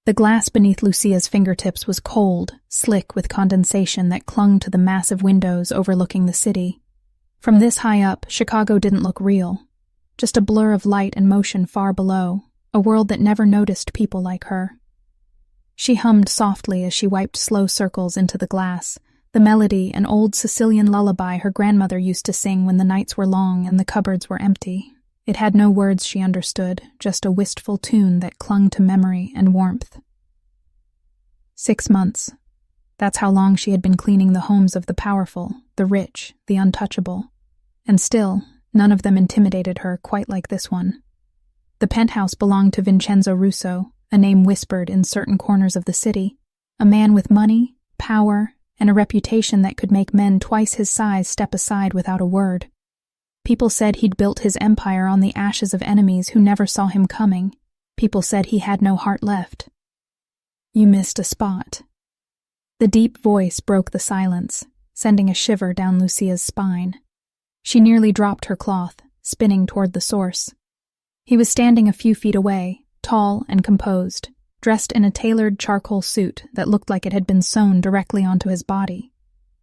The glass beneath Lucia's fingertips was cold, slick with condensation that clung to the massive windows overlooking the city. From this high up, Chicago didn't look real. Just a blur of light and motion far below, a world that never noticed people like her. She hummed softly as she wiped slow circles into the glass, the melody an old Sicilian lullaby her grandmother used to sing when the nights were long and the cupboards were empty. It had no words she understood, just a wistful tune that clung to memory and warmth. 6 months. That's how long she had been cleaning the homes of the powerful, the rich, the untouchable. And still, none of them intimidated her quite like this one. The penthouse belonged to Vincenzo Russo, a name whispered in certain corners of the city, a man with money, power, and a reputation that could make men twice his size step aside without a word. People said he'd built his empire on the ashes of enemies who never saw him coming. People said he had no heart left. You missed a spot. The deep voice broke the silence, sending a shiver down Lucia's spine. She nearly dropped her cloth, spinning toward the source. He was standing a few feet away, tall and composed, dressed in a tailored charcoal suit that looked like it had been sewn directly onto his body.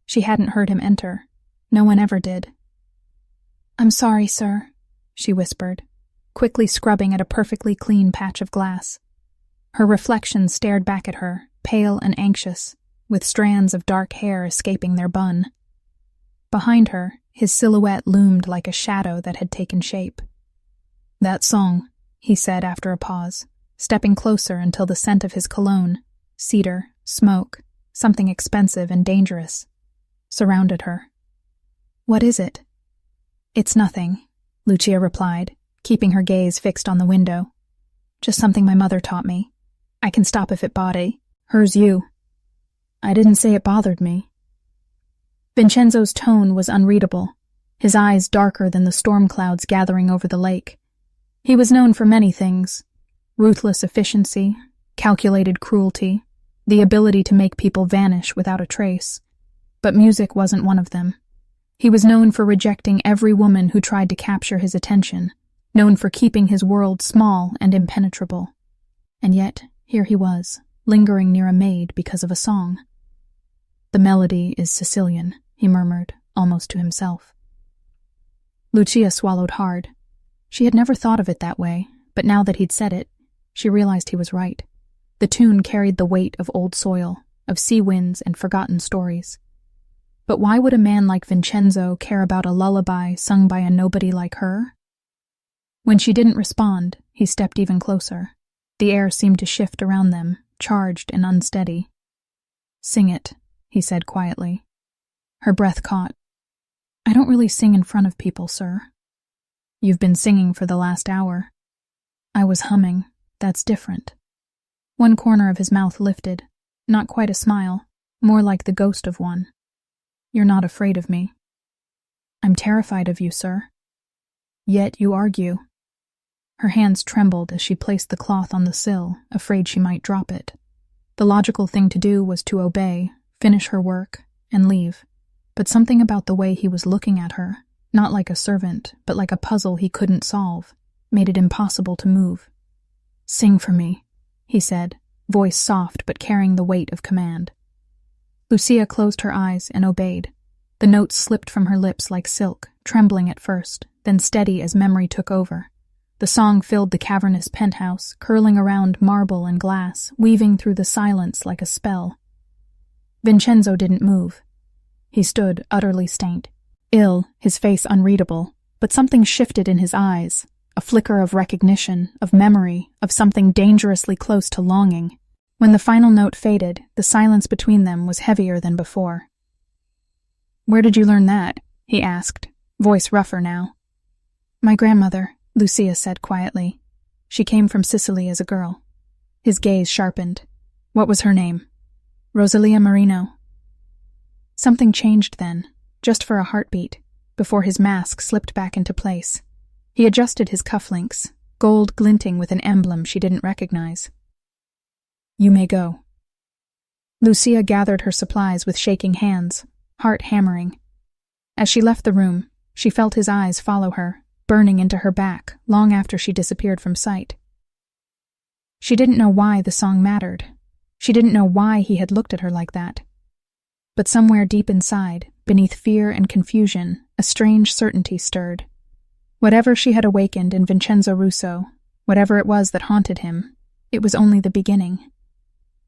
She hadn't heard him enter. No one ever did. "I'm sorry, sir," she whispered, quickly scrubbing at a perfectly clean patch of glass. Her reflection stared back at her, pale and anxious, with strands of dark hair escaping their bun. Behind her, his silhouette loomed like a shadow that had taken shape. "That song," he said after a pause, stepping closer until the scent of his cologne, cedar, smoke, something expensive and dangerous, surrounded her. "What is it?" "It's nothing," Lucia replied, keeping her gaze fixed on the window. "Just something my mother taught me. I can stop if it body. Hers you." "I didn't say it bothered me." Vincenzo's tone was unreadable, his eyes darker than the storm clouds gathering over the lake. He was known for many things: ruthless efficiency, calculated cruelty, the ability to make people vanish without a trace. But music wasn't one of them. He was known for rejecting every woman who tried to capture his attention, known for keeping his world small and impenetrable. And yet, here he was, lingering near a maid because of a song. "The melody is Sicilian," he murmured, almost to himself. Lucia swallowed hard. She had never thought of it that way, but now that he'd said it, she realized he was right. The tune carried the weight of old soil, of sea winds and forgotten stories. But why would a man like Vincenzo care about a lullaby sung by a nobody like her? When she didn't respond, he stepped even closer. The air seemed to shift around them, charged and unsteady. "Sing it," he said quietly. Her breath caught. "I don't really sing in front of people, sir." "You've been singing for the last hour." "I was humming. That's different." One corner of his mouth lifted, not quite a smile, more like the ghost of one. "You're not afraid of me." "I'm terrified of you, sir." "Yet you argue." Her hands trembled as she placed the cloth on the sill, afraid she might drop it. The logical thing to do was to obey, finish her work, and leave. But something about the way he was looking at her, not like a servant, but like a puzzle he couldn't solve, made it impossible to move. "Sing for me," he said, voice soft but carrying the weight of command. Lucia closed her eyes and obeyed. The notes slipped from her lips like silk, trembling at first, then steady as memory took over. The song filled the cavernous penthouse, curling around marble and glass, weaving through the silence like a spell. Vincenzo didn't move. He stood utterly stained, ill, his face unreadable, but something shifted in his eyes, a flicker of recognition, of memory, of something dangerously close to longing. When the final note faded, the silence between them was heavier than before. "Where did you learn that?" he asked, voice rougher now. "My grandmother," Lucia said quietly. "She came from Sicily as a girl." His gaze sharpened. "What was her name?" "Rosalia Marino." Something changed then, just for a heartbeat, before his mask slipped back into place. He adjusted his cufflinks, gold glinting with an emblem she didn't recognize. "You may go." Lucia gathered her supplies with shaking hands, heart hammering. As she left the room, she felt his eyes follow her, burning into her back long after she disappeared from sight. She didn't know why the song mattered. She didn't know why he had looked at her like that. But somewhere deep inside, beneath fear and confusion, a strange certainty stirred. Whatever she had awakened in Vincenzo Russo, whatever it was that haunted him, it was only the beginning.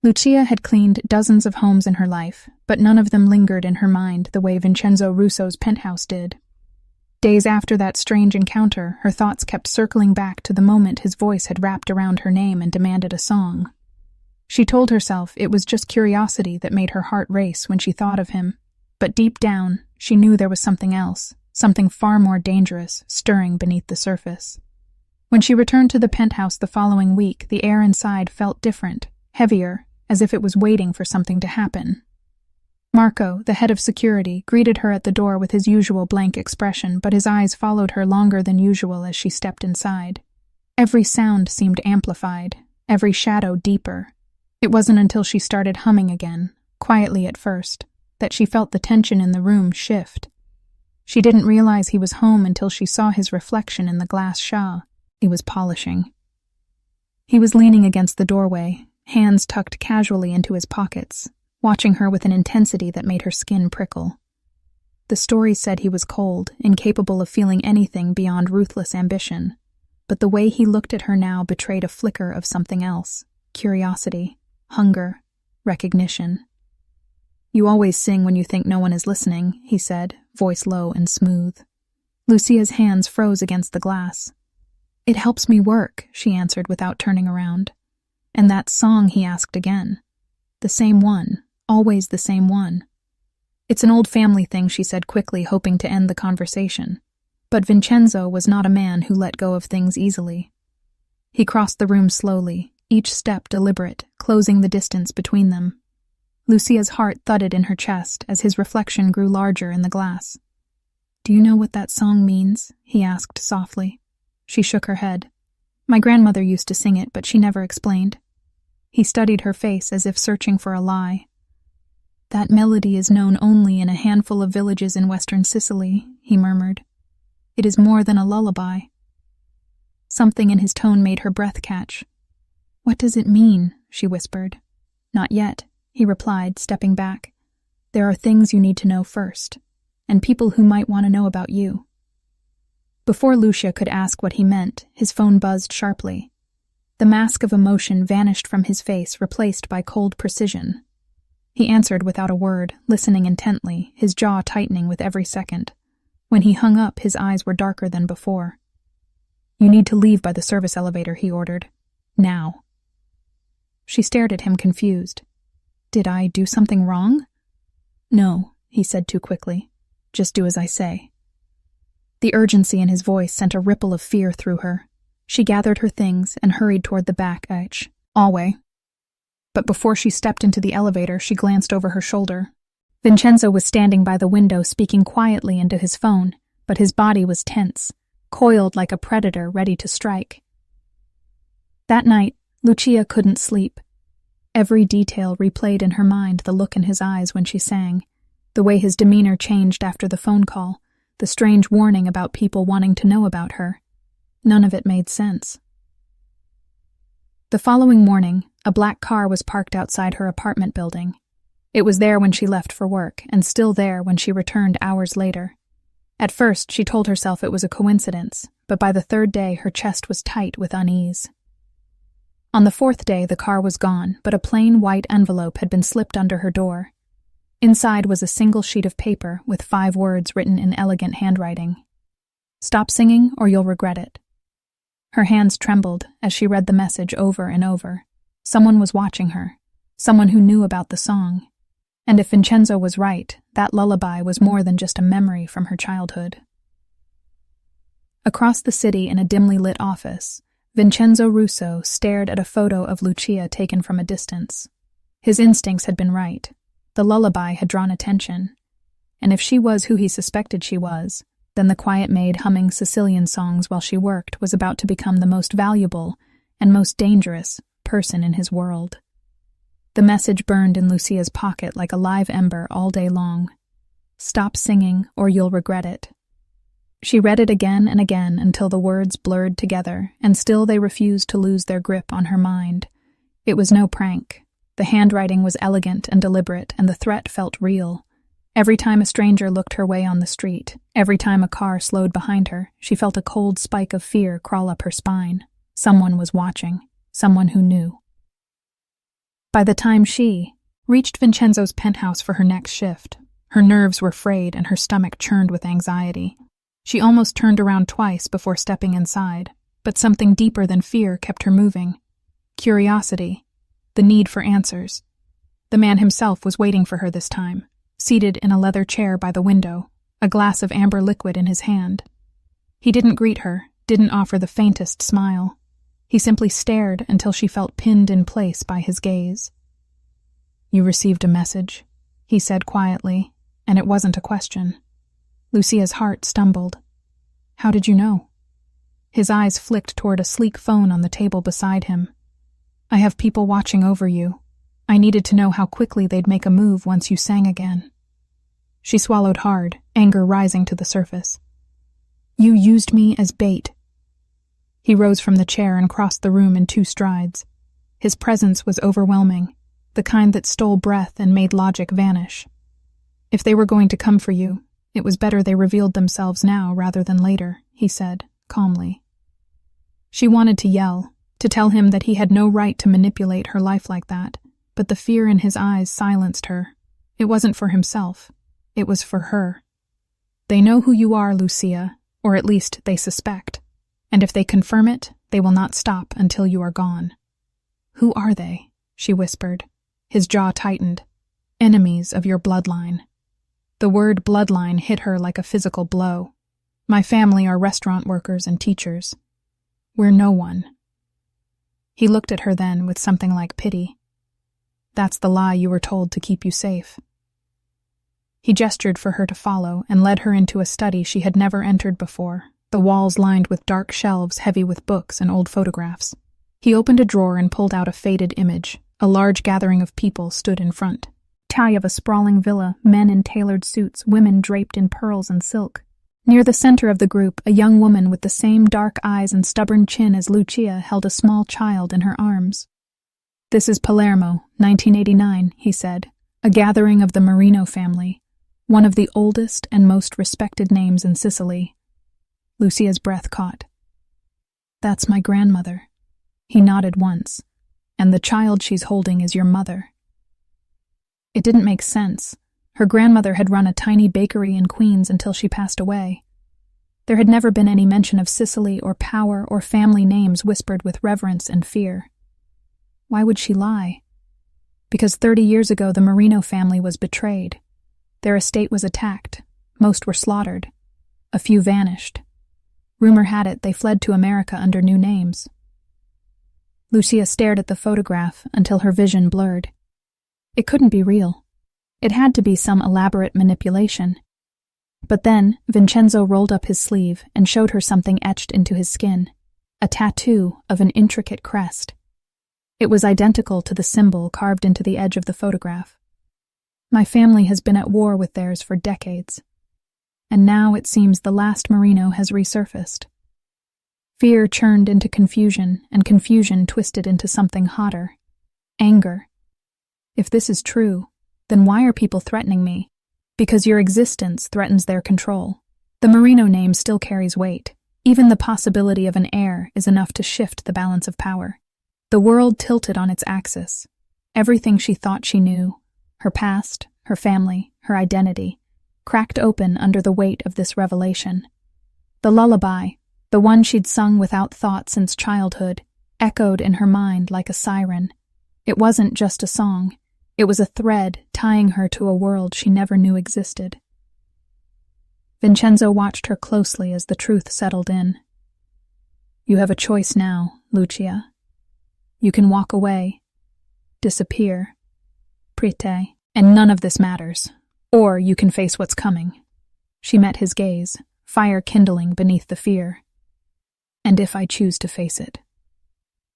Lucia had cleaned dozens of homes in her life, but none of them lingered in her mind the way Vincenzo Russo's penthouse did. Days after that strange encounter, her thoughts kept circling back to the moment his voice had wrapped around her name and demanded a song. She told herself it was just curiosity that made her heart race when she thought of him, but deep down, she knew there was something else, something far more dangerous, stirring beneath the surface. When she returned to the penthouse the following week, the air inside felt different, heavier, as if it was waiting for something to happen. Marco, the head of security, greeted her at the door with his usual blank expression, but his eyes followed her longer than usual as she stepped inside. Every sound seemed amplified, every shadow deeper. It wasn't until she started humming again, quietly at first, that she felt the tension in the room shift. She didn't realize he was home until she saw his reflection in the glass Shah he was polishing. He was leaning against the doorway, hands tucked casually into his pockets, watching her with an intensity that made her skin prickle. The story said he was cold, incapable of feeling anything beyond ruthless ambition, but the way he looked at her now betrayed a flicker of something else: curiosity, hunger, recognition. "You always sing when you think no one is listening," he said, voice low and smooth. Lucia's hands froze against the glass. "It helps me work," she answered without turning around. "And that song," he asked again. "The same one, always the same one." "It's an old family thing," she said quickly, hoping to end the conversation. But Vincenzo was not a man who let go of things easily. He crossed the room slowly, each step deliberate, closing the distance between them. Lucia's heart thudded in her chest as his reflection grew larger in the glass. "Do you know what that song means?" he asked softly. She shook her head. "My grandmother used to sing it, but she never explained." He studied her face as if searching for a lie. "That melody is known only in a handful of villages in western Sicily," he murmured. "It is more than a lullaby." Something in his tone made her breath catch. "What does it mean?" she whispered. "Not yet," he replied, stepping back. "There are things you need to know first, and people who might want to know about you." Before Lucia could ask what he meant, his phone buzzed sharply. The mask of emotion vanished from his face, replaced by cold precision. He answered without a word, listening intently, his jaw tightening with every second. When he hung up, his eyes were darker than before. "You need to leave by the service elevator," he ordered. "Now." She stared at him, confused. "Did I do something wrong?" "No," he said too quickly. "Just do as I say." The urgency in his voice sent a ripple of fear through her. She gathered her things and hurried toward the back hallway. But before she stepped into the elevator, she glanced over her shoulder. Vincenzo was standing by the window, speaking quietly into his phone, but his body was tense, coiled like a predator ready to strike. That night, Lucia couldn't sleep. Every detail replayed in her mind: the look in his eyes when she sang, the way his demeanor changed after the phone call, the strange warning about people wanting to know about her. None of it made sense. The following morning, a black car was parked outside her apartment building. It was there when she left for work, and still there when she returned hours later. At first, she told herself it was a coincidence, but by the third day, her chest was tight with unease. On the fourth day, the car was gone, but a plain white envelope had been slipped under her door. Inside was a single sheet of paper with 5 words written in elegant handwriting. "Stop singing or you'll regret it." Her hands trembled as she read the message over and over. Someone was watching her, someone who knew about the song. And if Vincenzo was right, that lullaby was more than just a memory from her childhood. Across the city in a dimly lit office, Vincenzo Russo stared at a photo of Lucia taken from a distance. His instincts had been right. The lullaby had drawn attention. And if she was who he suspected she was, then the quiet maid humming Sicilian songs while she worked was about to become the most valuable and most dangerous person in his world. The message burned in Lucia's pocket like a live ember all day long. "Stop singing or you'll regret it." She read it again and again until the words blurred together, and still they refused to lose their grip on her mind. It was no prank. The handwriting was elegant and deliberate, and the threat felt real. Every time a stranger looked her way on the street, every time a car slowed behind her, she felt a cold spike of fear crawl up her spine. Someone was watching, someone who knew. By the time she reached Vincenzo's penthouse for her next shift, her nerves were frayed and her stomach churned with anxiety. She almost turned around twice before stepping inside, but something deeper than fear kept her moving. Curiosity, the need for answers. The man himself was waiting for her this time, seated in a leather chair by the window, a glass of amber liquid in his hand. He didn't greet her, didn't offer the faintest smile. He simply stared until she felt pinned in place by his gaze. "You received a message," he said quietly, and it wasn't a question. Lucia's heart stumbled. "How did you know?" His eyes flicked toward a sleek phone on the table beside him. "I have people watching over you. I needed to know how quickly they'd make a move once you sang again." She swallowed hard, anger rising to the surface. "You used me as bait." He rose from the chair and crossed the room in 2 strides. His presence was overwhelming, the kind that stole breath and made logic vanish. "If they were going to come for you, it was better they revealed themselves now rather than later," he said, calmly. She wanted to yell, to tell him that he had no right to manipulate her life like that, but the fear in his eyes silenced her. It wasn't for himself. It was for her. "They know who you are, Lucia, or at least they suspect. And if they confirm it, they will not stop until you are gone." "Who are they?" she whispered. His jaw tightened. "Enemies of your bloodline." The word bloodline hit her like a physical blow. "My family are restaurant workers and teachers. We're no one." He looked at her then with something like pity. "That's the lie you were told to keep you safe." He gestured for her to follow and led her into a study she had never entered before, the walls lined with dark shelves heavy with books and old photographs. He opened a drawer and pulled out a faded image. A large gathering of people stood in front. Tie of a sprawling villa, men in tailored suits, women draped in pearls and silk. Near the center of the group, a young woman with the same dark eyes and stubborn chin as Lucia held a small child in her arms. "This is Palermo, 1989, he said, "a gathering of the Marino family, one of the oldest and most respected names in Sicily." Lucia's breath caught. "That's my grandmother." He nodded once. "And the child she's holding is your mother." It didn't make sense. Her grandmother had run a tiny bakery in Queens until she passed away. There had never been any mention of Sicily or power or family names whispered with reverence and fear. Why would she lie? Because 30 years ago the Marino family was betrayed. Their estate was attacked. Most were slaughtered. A few vanished. Rumor had it they fled to America under new names. Lucia stared at the photograph until her vision blurred. It couldn't be real. It had to be some elaborate manipulation. But then Vincenzo rolled up his sleeve and showed her something etched into his skin, a tattoo of an intricate crest. It was identical to the symbol carved into the edge of the photograph. "My family has been at war with theirs for decades. And now it seems the last Marino has resurfaced." Fear churned into confusion, and confusion twisted into something hotter. Anger. "If this is true, then why are people threatening me? Because your existence threatens their control. The Marino name still carries weight. Even the possibility of an heir is enough to shift the balance of power." The world tilted on its axis. Everything she thought she knew, her past, her family, her identity, cracked open under the weight of this revelation. The lullaby, the one she'd sung without thought since childhood, echoed in her mind like a siren. It wasn't just a song. It was a thread tying her to a world she never knew existed. Vincenzo watched her closely as the truth settled in. "You have a choice now, Lucia. You can walk away, disappear, prete, and none of this matters. Or you can face what's coming." She met his gaze, fire kindling beneath the fear. "And if I choose to face it?"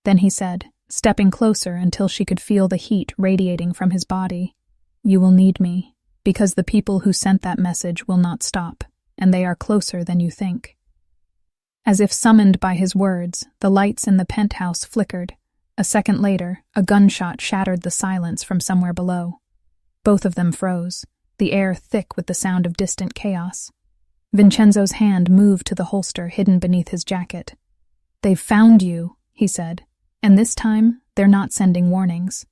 Then he said, stepping closer until she could feel the heat radiating from his body, "You will need me, because the people who sent that message will not stop. and they are closer than you think." As if summoned by his words, the lights in the penthouse flickered. A second later, a gunshot shattered the silence from somewhere below. Both of them froze, the air thick with the sound of distant chaos. Vincenzo's hand moved to the holster hidden beneath his jacket. "They've found you," he said, "and this time they're not sending warnings."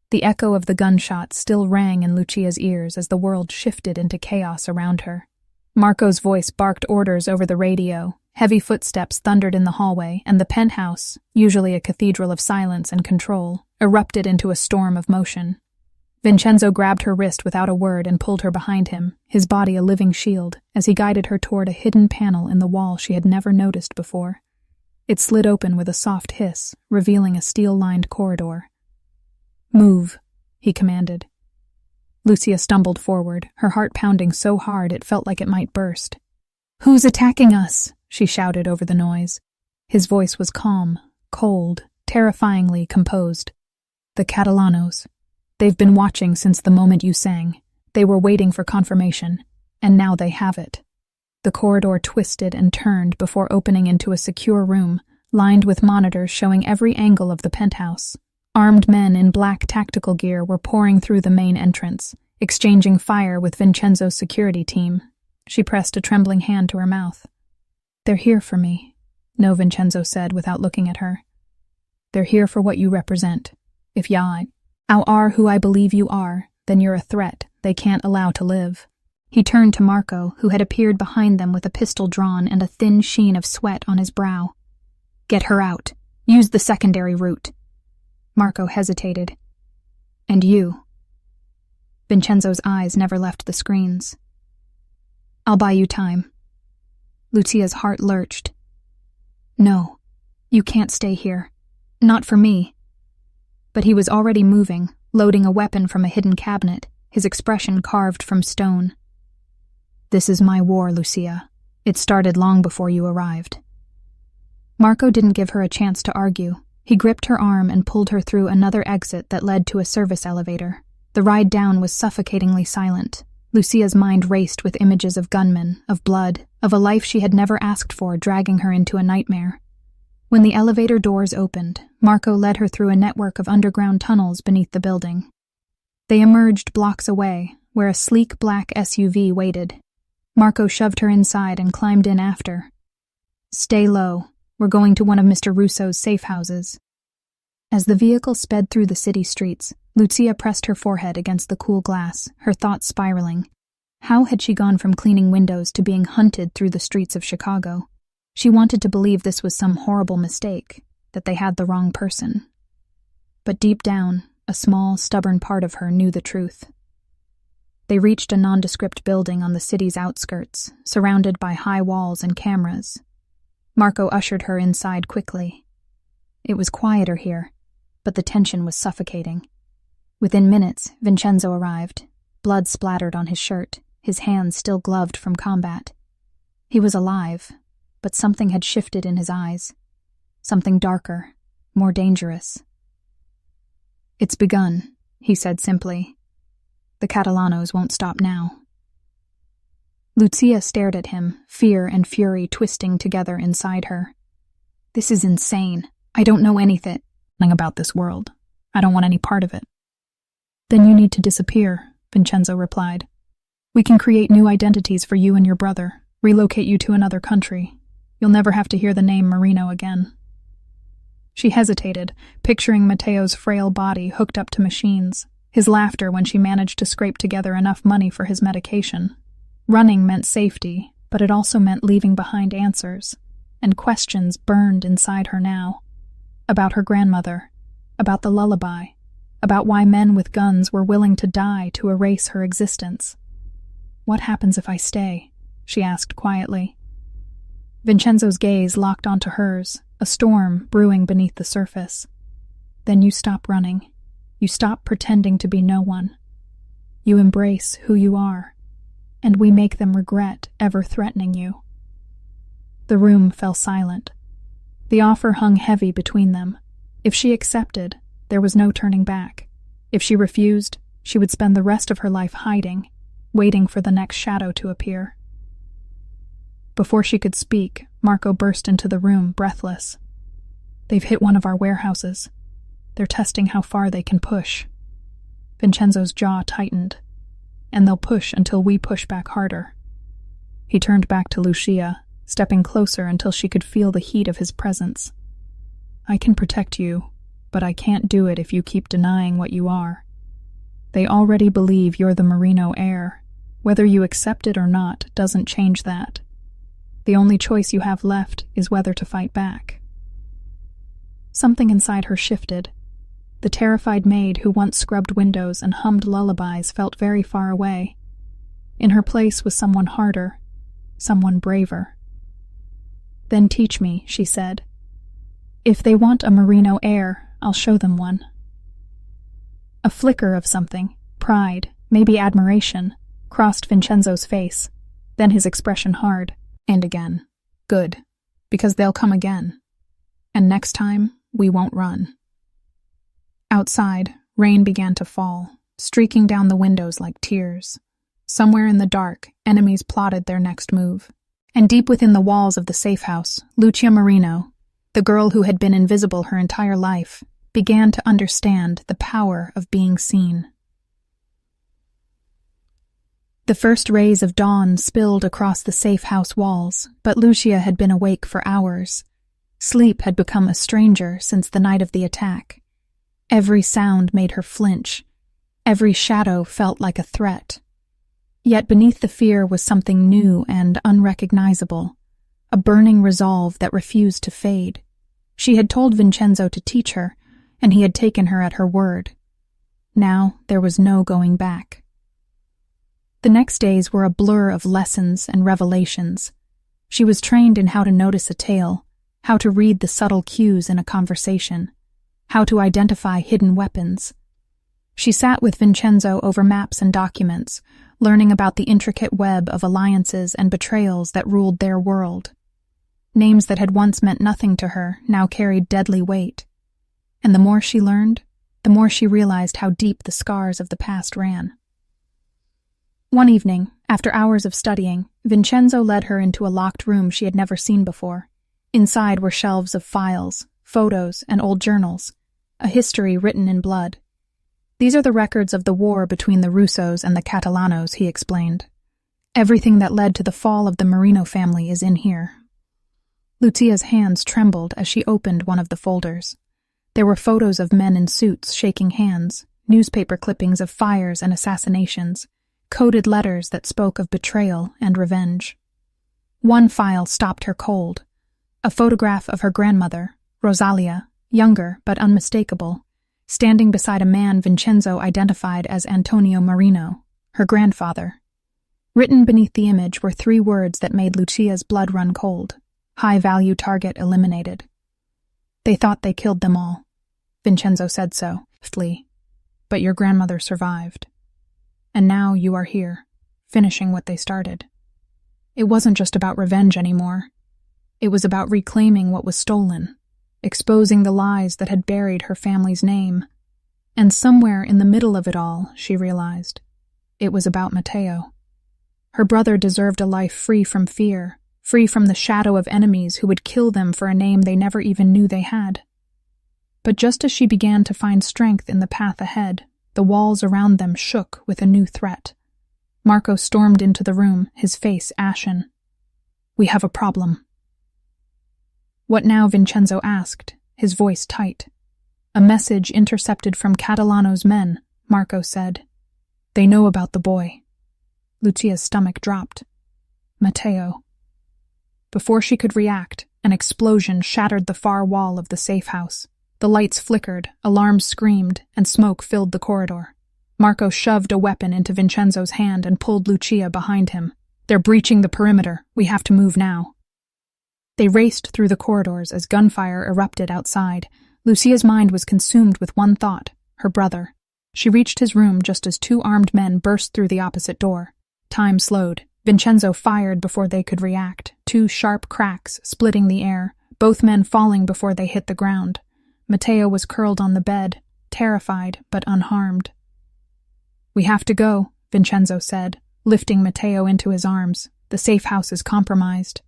The echo of the gunshot still rang in Lucia's ears as the world shifted into chaos around her. Marco's voice barked orders over the radio, heavy footsteps thundered in the hallway, and the penthouse, usually a cathedral of silence and control, erupted into a storm of motion. Vincenzo grabbed her wrist without a word and pulled her behind him, his body a living shield, as he guided her toward a hidden panel in the wall she had never noticed before. It slid open with a soft hiss, revealing a steel-lined corridor. "Move," he commanded. Lucia stumbled forward, her heart pounding so hard it felt like it might burst. "Who's attacking us?" she shouted over the noise. His voice was calm, cold, terrifyingly composed. "The Catalanos. They've been watching since the moment you sang. They were waiting for confirmation, and now they have it." The corridor twisted and turned before opening into a secure room, lined with monitors showing every angle of the penthouse. Armed men in black tactical gear were pouring through the main entrance, exchanging fire with Vincenzo's security team. She pressed a trembling hand to her mouth. "They're here for me," No Vincenzo said without looking at her. "They're here for what you represent. If you are who I believe you are, then you're a threat they can't allow to live." He turned to Marco, who had appeared behind them with a pistol drawn and a thin sheen of sweat on his brow. "Get her out. Use the secondary route." Marco hesitated. "And you?" Vincenzo's eyes never left the screens. "I'll buy you time." Lucia's heart lurched. "No, you can't stay here. Not for me." But he was already moving, loading a weapon from a hidden cabinet, his expression carved from stone. "This is my war, Lucia. It started long before you arrived." Marco didn't give her a chance to argue. He gripped her arm and pulled her through another exit that led to a service elevator. The ride down was suffocatingly silent. Lucia's mind raced with images of gunmen, of blood, of a life she had never asked for dragging her into a nightmare. When the elevator doors opened, Marco led her through a network of underground tunnels beneath the building. They emerged blocks away, where a sleek black SUV waited. Marco shoved her inside and climbed in after. "Stay low. We're going to one of Mr. Russo's safe houses." As the vehicle sped through the city streets, Lucia pressed her forehead against the cool glass, her thoughts spiraling. How had she gone from cleaning windows to being hunted through the streets of Chicago? She wanted to believe this was some horrible mistake, that they had the wrong person. But deep down, a small, stubborn part of her knew the truth. They reached a nondescript building on the city's outskirts, surrounded by high walls and cameras. Marco ushered her inside quickly. It was quieter here, but the tension was suffocating. Within minutes, Vincenzo arrived, blood splattered on his shirt, his hands still gloved from combat. He was alive, but something had shifted in his eyes. Something darker, more dangerous. "It's begun," he said simply. "The Catalanos won't stop now." Lucia stared at him, fear and fury twisting together inside her. "This is insane. I don't know anything about this world. I don't want any part of it." "Then you need to disappear," Vincenzo replied. "We can create new identities for you and your brother, relocate you to another country. You'll never have to hear the name Marino again." She hesitated, picturing Matteo's frail body hooked up to machines, his laughter when she managed to scrape together enough money for his medication. Running meant safety, but it also meant leaving behind answers, and questions burned inside her now. About her grandmother, about the lullaby, about why men with guns were willing to die to erase her existence. "What happens if I stay?" she asked quietly. Vincenzo's gaze locked onto hers, a storm brewing beneath the surface. "Then you stop running. You stop pretending to be no one. You embrace who you are, and we make them regret ever threatening you." The room fell silent. The offer hung heavy between them. If she accepted, there was no turning back. If she refused, she would spend the rest of her life hiding, waiting for the next shadow to appear. Before she could speak, Marco burst into the room, breathless. "They've hit one of our warehouses. They're testing how far they can push." Vincenzo's jaw tightened. "And they'll push until we push back harder." He turned back to Lucia, stepping closer until she could feel the heat of his presence. "I can protect you, but I can't do it if you keep denying what you are. They already believe you're the Merino heir. Whether you accept it or not doesn't change that. The only choice you have left is whether to fight back." Something inside her shifted. The terrified maid who once scrubbed windows and hummed lullabies felt very far away. In her place was someone harder, someone braver. "Then teach me," she said. "If they want a Merino heir, I'll show them one." A flicker of something, pride, maybe admiration, crossed Vincenzo's face, then his expression hard. "And again. Good, because they'll come again. And next time, we won't run." Outside, rain began to fall, streaking down the windows like tears. Somewhere in the dark, enemies plotted their next move. And deep within the walls of the safe house, Lucia Marino, the girl who had been invisible her entire life, began to understand the power of being seen. The first rays of dawn spilled across the safe house walls, but Lucia had been awake for hours. Sleep had become a stranger since the night of the attack. Every sound made her flinch. Every shadow felt like a threat. Yet beneath the fear was something new and unrecognizable, a burning resolve that refused to fade. She had told Vincenzo to teach her, and he had taken her at her word. Now there was no going back. The next days were a blur of lessons and revelations. She was trained in how to notice a tale, how to read the subtle cues in a conversation, how to identify hidden weapons. She sat with Vincenzo over maps and documents, learning about the intricate web of alliances and betrayals that ruled their world. Names that had once meant nothing to her now carried deadly weight. And the more she learned, the more she realized how deep the scars of the past ran. One evening, after hours of studying, Vincenzo led her into a locked room she had never seen before. Inside were shelves of files, photos, and old journals, a history written in blood. "These are the records of the war between the Russos and the Catalanos," he explained. "Everything that led to the fall of the Merino family is in here." Lucia's hands trembled as she opened one of the folders. There were photos of men in suits shaking hands, newspaper clippings of fires and assassinations, coded letters that spoke of betrayal and revenge. One file stopped her cold. A photograph of her grandmother, Rosalia, younger but unmistakable, standing beside a man Vincenzo identified as Antonio Marino, her grandfather. Written beneath the image were 3 words that made Lucia's blood run cold: "High-value target eliminated." "They thought they killed them all." Vincenzo said so, softly. "But your grandmother survived. And now you are here, finishing what they started." It wasn't just about revenge anymore. It was about reclaiming what was stolen, exposing the lies that had buried her family's name. And somewhere in the middle of it all, she realized, it was about Matteo. Her brother deserved a life free from fear, free from the shadow of enemies who would kill them for a name they never even knew they had. But just as she began to find strength in the path ahead, the walls around them shook with a new threat. Marco stormed into the room, his face ashen. "We have a problem." "What now?" Vincenzo asked, his voice tight. "A message intercepted from Catalano's men," Marco said. "They know about the boy." Lucia's stomach dropped. Matteo. Before she could react, an explosion shattered the far wall of the safe house. The lights flickered, alarms screamed, and smoke filled the corridor. Marco shoved a weapon into Vincenzo's hand and pulled Lucia behind him. "They're breaching the perimeter. We have to move now." They raced through the corridors as gunfire erupted outside. Lucia's mind was consumed with one thought: her brother. She reached his room just as 2 armed men burst through the opposite door. Time slowed. Vincenzo fired before they could react, 2 sharp cracks splitting the air, both men falling before they hit the ground. Matteo was curled on the bed, terrified but unharmed. "We have to go," Vincenzo said, lifting Matteo into his arms. "The safe house is compromised."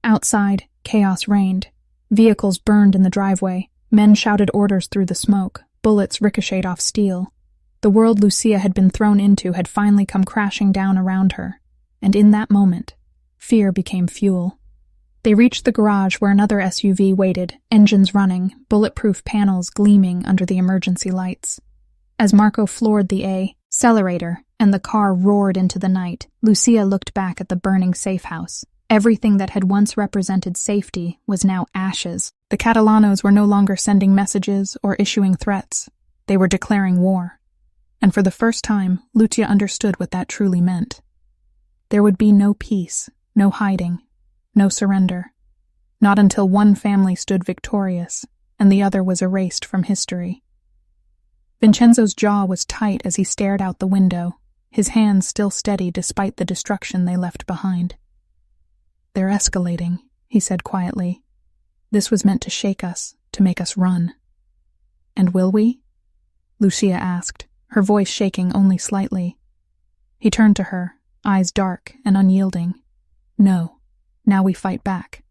Outside, chaos reigned. Vehicles burned in the driveway. Men shouted orders through the smoke. Bullets ricocheted off steel. The world Lucia had been thrown into had finally come crashing down around her, and in that moment, fear became fuel. They reached the garage where another SUV waited, engines running, bulletproof panels gleaming under the emergency lights. As Marco floored the accelerator and the car roared into the night, Lucia looked back at the burning safe house. Everything that had once represented safety was now ashes. The Catalanos were no longer sending messages or issuing threats. They were declaring war. And for the first time, Lucia understood what that truly meant. There would be no peace, no hiding, no surrender. Not until one family stood victorious and the other was erased from history. Vincenzo's jaw was tight as he stared out the window, his hands still steady despite the destruction they left behind. "They're escalating," he said quietly. "This was meant to shake us, to make us run." "And will we?" Lucia asked, her voice shaking only slightly. He turned to her, eyes dark and unyielding. "No, now we fight back."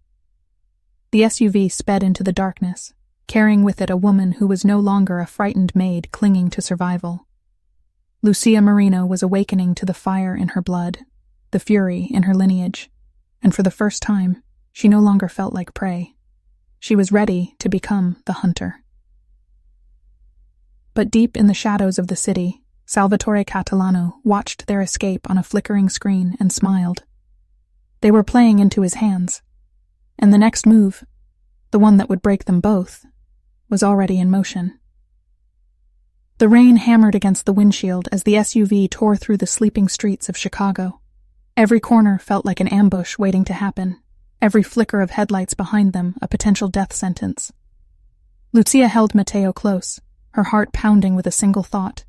The SUV sped into the darkness, carrying with it a woman who was no longer a frightened maid clinging to survival. Lucia Marino was awakening to the fire in her blood, the fury in her lineage, and for the first time, she no longer felt like prey. She was ready to become the hunter. But deep in the shadows of the city, Salvatore Catalano watched their escape on a flickering screen and smiled. They were playing into his hands, and the next move, the one that would break them both, was already in motion. The rain hammered against the windshield as the SUV tore through the sleeping streets of Chicago. Every corner felt like an ambush waiting to happen, every flicker of headlights behind them a potential death sentence. Lucia held Matteo close, her heart pounding with a single thought.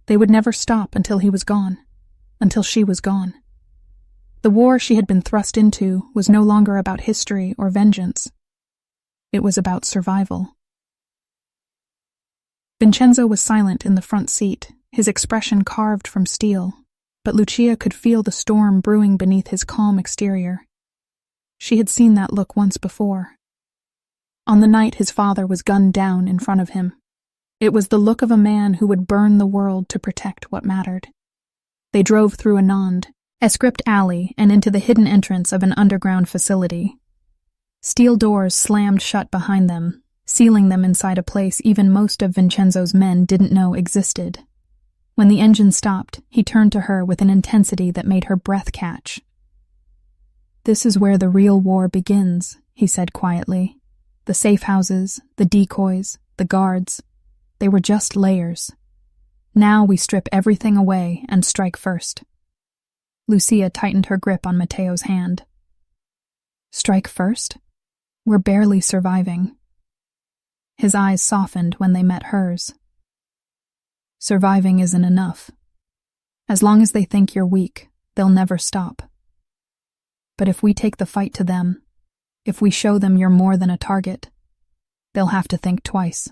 They would never stop until he was gone, until she was gone. The war she had been thrust into was no longer about history or vengeance. It was about survival. Vincenzo was silent in the front seat, his expression carved from steel, but Lucia could feel the storm brewing beneath his calm exterior. She had seen that look once before. On the night his father was gunned down in front of him. It was the look of a man who would burn the world to protect what mattered. They drove through a nondescript alley and into the hidden entrance of an underground facility. Steel doors slammed shut behind them, sealing them inside a place even most of Vincenzo's men didn't know existed. When the engine stopped, he turned to her with an intensity that made her breath catch. "This is where the real war begins," he said quietly. "The safe houses, the decoys, the guards, they were just layers. Now we strip everything away and strike first." Lucia tightened her grip on Matteo's hand. "Strike first? We're barely surviving." His eyes softened when they met hers. "Surviving isn't enough. As long as they think you're weak, they'll never stop. But if we take the fight to them, if we show them you're more than a target, they'll have to think twice."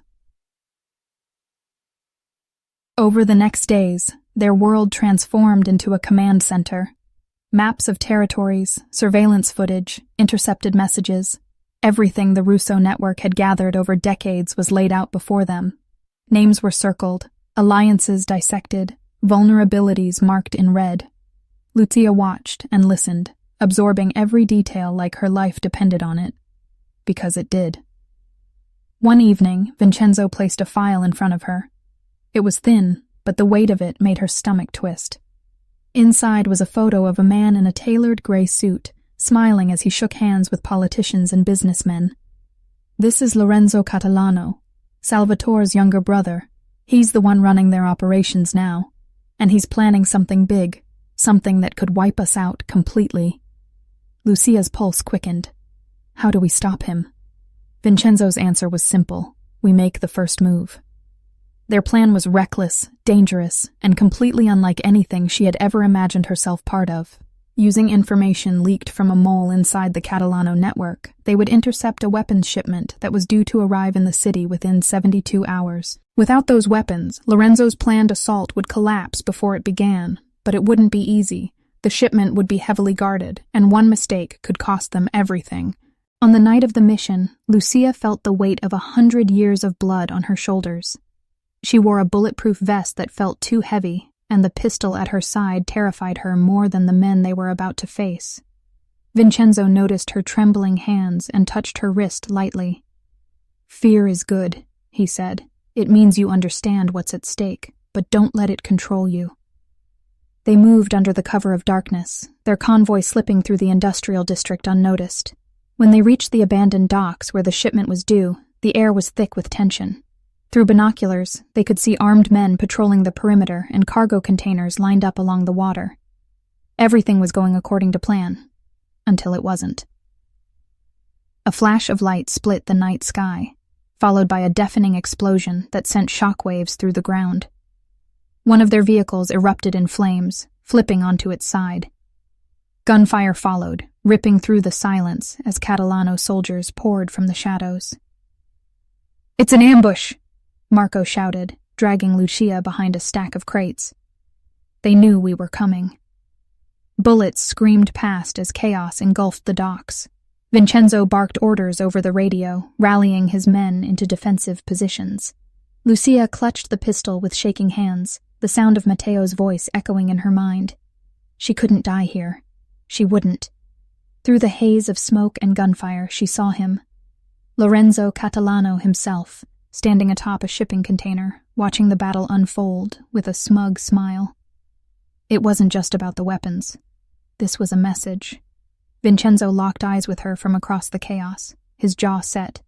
Over the next days, their world transformed into a command center. Maps of territories, surveillance footage, intercepted messages, everything the Russo network had gathered over decades was laid out before them. Names were circled, alliances dissected, vulnerabilities marked in red. Lucia watched and listened, absorbing every detail like her life depended on it. Because it did. One evening, Vincenzo placed a file in front of her. It was thin, but the weight of it made her stomach twist. Inside was a photo of a man in a tailored gray suit, smiling as he shook hands with politicians and businessmen. "This is Lorenzo Catalano, Salvatore's younger brother. He's the one running their operations now, and he's planning something big, something that could wipe us out completely." Lucia's pulse quickened. How do we stop him? Vincenzo's answer was simple. We make the first move. Their plan was reckless, dangerous, and completely unlike anything she had ever imagined herself part of. Using information leaked from a mole inside the Catalano network, they would intercept a weapons shipment that was due to arrive in the city within 72 hours. Without those weapons, Lorenzo's planned assault would collapse before it began, but it wouldn't be easy. The shipment would be heavily guarded, and one mistake could cost them everything. On the night of the mission, Lucia felt the weight of 100 years of blood on her shoulders. She wore a bulletproof vest that felt too heavy, and the pistol at her side terrified her more than the men they were about to face. Vincenzo noticed her trembling hands and touched her wrist lightly. "Fear is good," he said. "It means you understand what's at stake, but don't let it control you." They moved under the cover of darkness, their convoy slipping through the industrial district unnoticed. When they reached the abandoned docks where the shipment was due, the air was thick with tension. Through binoculars, they could see armed men patrolling the perimeter and cargo containers lined up along the water. Everything was going according to plan, until it wasn't. A flash of light split the night sky, followed by a deafening explosion that sent shockwaves through the ground. One of their vehicles erupted in flames, flipping onto its side. Gunfire followed, ripping through the silence as Catalano soldiers poured from the shadows. "It's an ambush!" Marco shouted, dragging Lucia behind a stack of crates. They knew we were coming. Bullets screamed past as chaos engulfed the docks. Vincenzo barked orders over the radio, rallying his men into defensive positions. Lucia clutched the pistol with shaking hands, the sound of Matteo's voice echoing in her mind. She couldn't die here. She wouldn't. Through the haze of smoke and gunfire, she saw him. Lorenzo Catalano himself, standing atop a shipping container, watching the battle unfold with a smug smile. It wasn't just about the weapons. This was a message. Vincenzo locked eyes with her from across the chaos, his jaw set.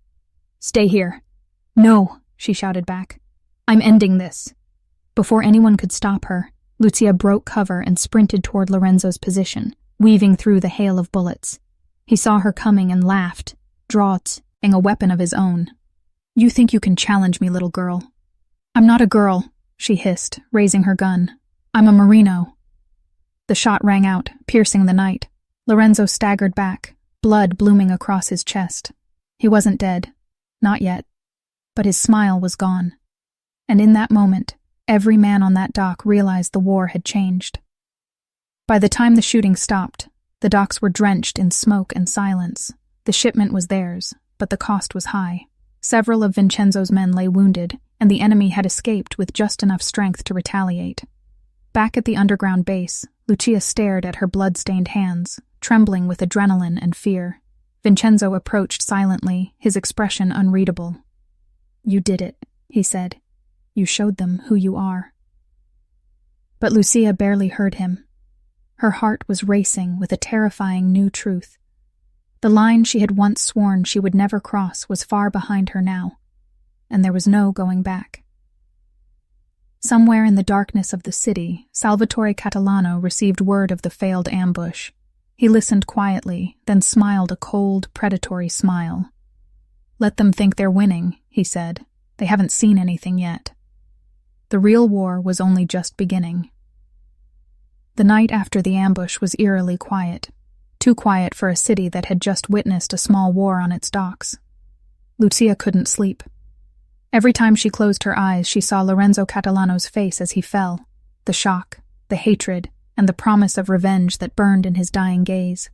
"Stay here." "No," she shouted back. "I'm ending this." Before anyone could stop her, Lucia broke cover and sprinted toward Lorenzo's position, weaving through the hail of bullets. He saw her coming and laughed, drawing a weapon of his own. "You think you can challenge me, little girl?" "I'm not a girl," she hissed, raising her gun. "I'm a Merino." The shot rang out, piercing the night. Lorenzo staggered back, blood blooming across his chest. He wasn't dead. Not yet. But his smile was gone. And in that moment, every man on that dock realized the war had changed. By the time the shooting stopped, the docks were drenched in smoke and silence. The shipment was theirs, but the cost was high. Several of Vincenzo's men lay wounded, and the enemy had escaped with just enough strength to retaliate. Back at the underground base, Lucia stared at her blood-stained hands, trembling with adrenaline and fear. Vincenzo approached silently, his expression unreadable. "You did it," he said. "You showed them who you are." But Lucia barely heard him. Her heart was racing with a terrifying new truth. The line she had once sworn she would never cross was far behind her now, and there was no going back. Somewhere in the darkness of the city, Salvatore Catalano received word of the failed ambush. He listened quietly, then smiled a cold, predatory smile. "Let them think they're winning," he said. "They haven't seen anything yet." The real war was only just beginning. The night after the ambush was eerily quiet, too quiet for a city that had just witnessed a small war on its docks. Lucia couldn't sleep. Every time she closed her eyes, she saw Lorenzo Catalano's face as he fell, the shock, the hatred, and the promise of revenge that burned in his dying gaze.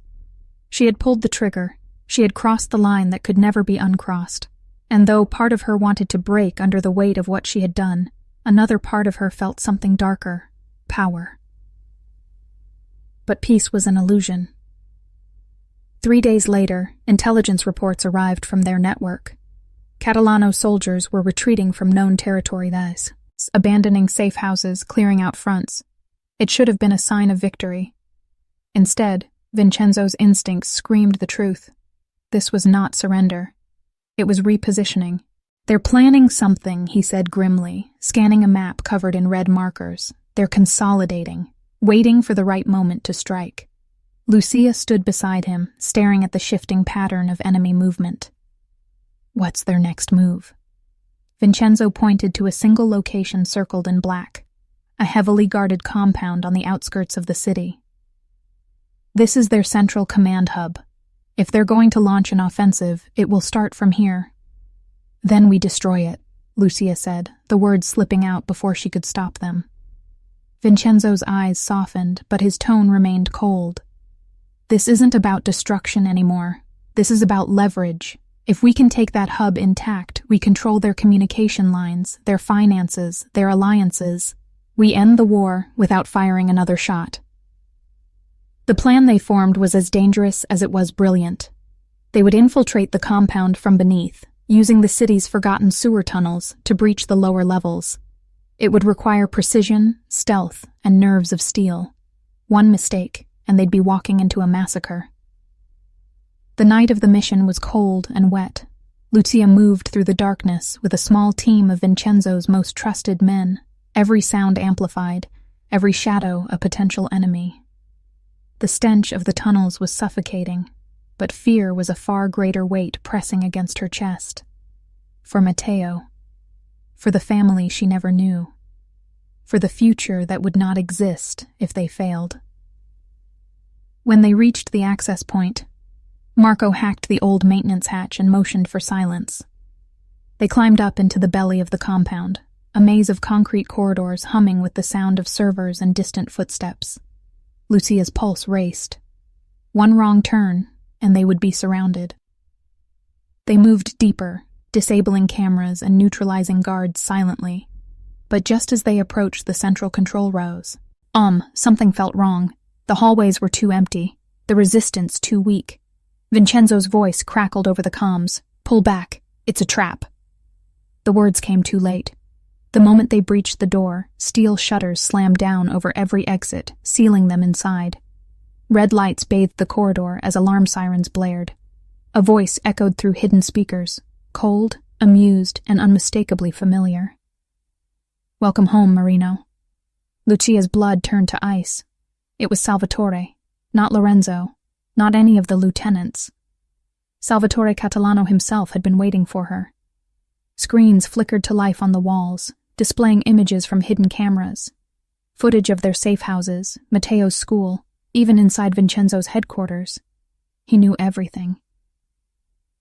She had pulled the trigger. She had crossed the line that could never be uncrossed. And though part of her wanted to break under the weight of what she had done, another part of her felt something darker, power. But peace was an illusion. 3 days later, intelligence reports arrived from their network. Catalano soldiers were retreating from known territory, thus abandoning safe houses, clearing out fronts. It should have been a sign of victory. Instead, Vincenzo's instincts screamed the truth. This was not surrender. It was repositioning. "They're planning something," he said grimly, scanning a map covered in red markers. "They're consolidating, waiting for the right moment to strike." Lucia stood beside him, staring at the shifting pattern of enemy movement. "What's their next move?" Vincenzo pointed to a single location circled in black, a heavily guarded compound on the outskirts of the city. "This is their central command hub. If they're going to launch an offensive, it will start from here." "Then we destroy it," Lucia said, the words slipping out before she could stop them. Vincenzo's eyes softened, but his tone remained cold. This isn't about destruction anymore. This is about leverage. If we can take that hub intact, we control their communication lines, their finances, their alliances. We end the war without firing another shot. The plan they formed was as dangerous as it was brilliant. They would infiltrate the compound from beneath, using the city's forgotten sewer tunnels to breach the lower levels. It would require precision, stealth, and nerves of steel. One mistake, and they'd be walking into a massacre. The night of the mission was cold and wet. Lucia moved through the darkness with a small team of Vincenzo's most trusted men, every sound amplified, every shadow a potential enemy. The stench of the tunnels was suffocating, but fear was a far greater weight pressing against her chest. For Matteo. For the family she never knew. For the future that would not exist if they failed. When they reached the access point, Marco hacked the old maintenance hatch and motioned for silence. They climbed up into the belly of the compound, a maze of concrete corridors humming with the sound of servers and distant footsteps. Lucia's pulse raced. One wrong turn, and they would be surrounded. They moved deeper, disabling cameras and neutralizing guards silently. But just as they approached the central control rows, something felt wrong. The hallways were too empty, the resistance too weak. Vincenzo's voice crackled over the comms. "Pull back. It's a trap." The words came too late. The moment they breached the door, steel shutters slammed down over every exit, sealing them inside. Red lights bathed the corridor as alarm sirens blared. A voice echoed through hidden speakers, cold, amused, and unmistakably familiar. "Welcome home, Marino." Lucia's blood turned to ice. It was Salvatore, not Lorenzo, not any of the lieutenants. Salvatore Catalano himself had been waiting for her. Screens flickered to life on the walls, displaying images from hidden cameras. Footage of their safe houses, Matteo's school, even inside Vincenzo's headquarters. He knew everything.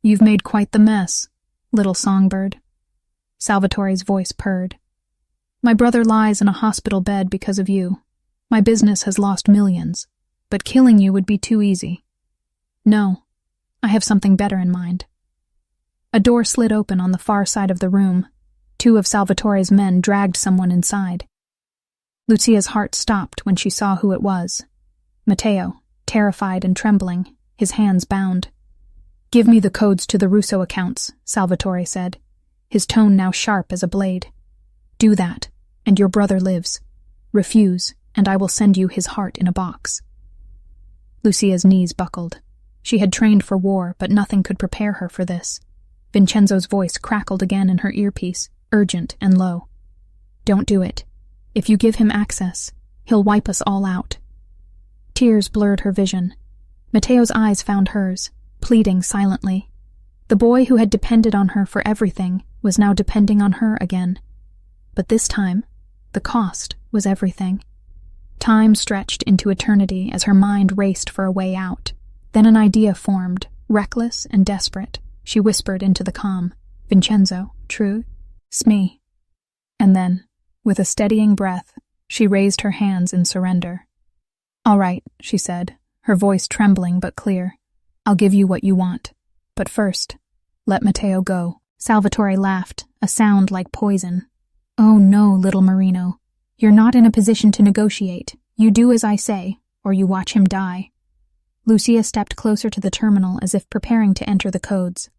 "You've made quite the mess, little songbird." Salvatore's voice purred. "My brother lies in a hospital bed because of you. My business has lost millions, but killing you would be too easy. No, I have something better in mind." A door slid open on the far side of the room. Two of Salvatore's men dragged someone inside. Lucia's heart stopped when she saw who it was. Matteo, terrified and trembling, his hands bound. "Give me the codes to the Russo accounts," Salvatore said, his tone now sharp as a blade. "Do that, and your brother lives. Refuse, and I will send you his heart in a box." Lucia's knees buckled. She had trained for war, but nothing could prepare her for this. Vincenzo's voice crackled again in her earpiece, urgent and low. "Don't do it. If you give him access, he'll wipe us all out." Tears blurred her vision. Matteo's eyes found hers, pleading silently. The boy who had depended on her for everything was now depending on her again. But this time, the cost was everything. Time stretched into eternity as her mind raced for a way out. Then an idea formed, reckless and desperate. She whispered into the comm, "Vincenzo, true? Smee." And then, with a steadying breath, she raised her hands in surrender. "All right," she said, her voice trembling but clear. "I'll give you what you want. But first, let Matteo go." Salvatore laughed, a sound like poison. "Oh no, little Marino. You're not in a position to negotiate. You do as I say, or you watch him die." Lucia stepped closer to the terminal as if preparing to enter the codes.